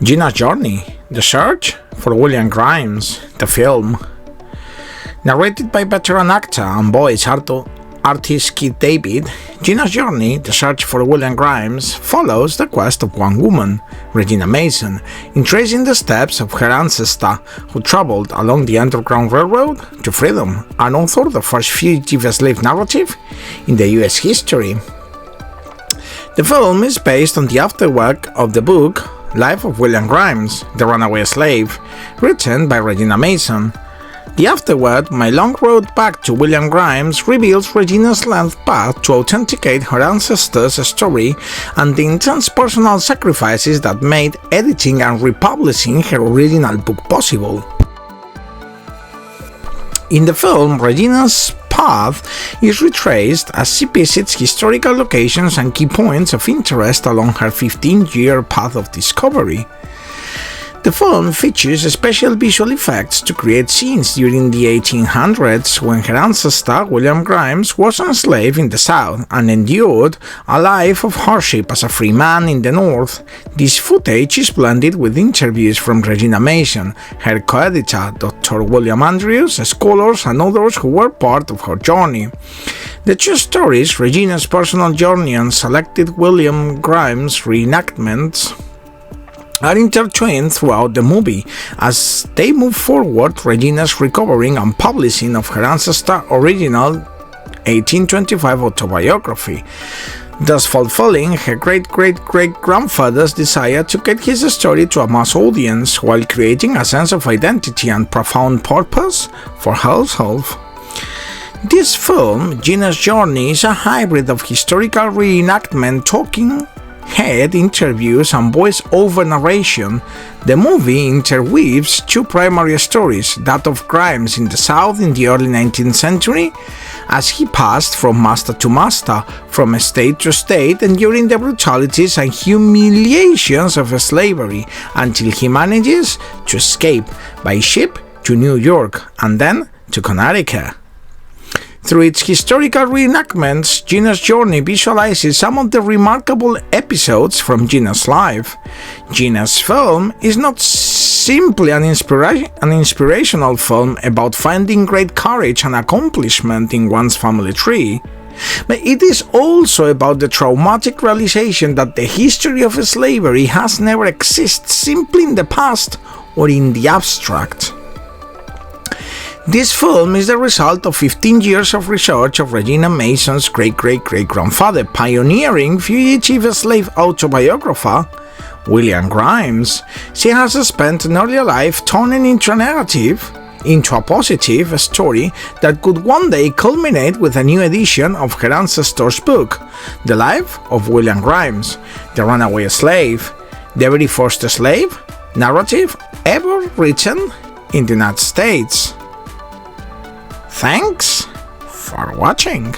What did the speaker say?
Gina's Journey, The Search for William Grimes, the film. Narrated by veteran actor and voice artist Keith David, Gina's Journey, The Search for William Grimes follows the quest of one woman, Regina Mason, in tracing the steps of her ancestor who traveled along the Underground Railroad to freedom and authored the first fugitive slave narrative in the US history. The film is based on the afterwork of the book Life of William Grimes, the Runaway Slave, written by Regina Mason. The afterword, My Long Road Back to William Grimes, reveals Regina's length path to authenticate her ancestor's story and the intense personal sacrifices that made editing and republishing her original book possible. In the film, Regina's path is retraced as she visits historical locations and key points of interest along her 15-year path of discovery. The film features special visual effects to create scenes during the 1800s when her ancestor, William Grimes, was enslaved in the South and endured a life of hardship as a free man in the North. This footage is blended with interviews from Regina Mason, her co-editor, Dr. William Andrews, scholars and others who were part of her journey. The two stories, Regina's personal journey and selected William Grimes reenactments, are intertwined throughout the movie. As they move forward, Regina's recovering and publishing of her ancestor's original 1825 autobiography, thus fulfilling her great-great-great-grandfather's desire to get his story to a mass audience while creating a sense of identity and profound purpose for herself. This film, Gina's Journey, is a hybrid of historical reenactment, talking head interviews and voice-over narration. The movie interweaves two primary stories, that of Grimes in the South in the early 19th century, as he passed from master to master, from state to state, enduring the brutalities and humiliations of slavery, until he manages to escape by ship to New York and then to Connecticut. Through its historical reenactments, Gina's Journey visualizes some of the remarkable episodes from Gina's life. Gina's film is not simply an inspirational film about finding great courage and accomplishment in one's family tree, but it is also about the traumatic realization that the history of slavery has never existed simply in the past or in the abstract. This film is the result of 15 years of research of Regina Mason's great-great-great-grandfather, pioneering fugitive slave autobiographer William Grimes. She has spent an early life turning into a positive story that could one day culminate with a new edition of her ancestor's book, The Life of William Grimes, the Runaway Slave, the very first slave narrative ever written in the United States. Thanks for watching.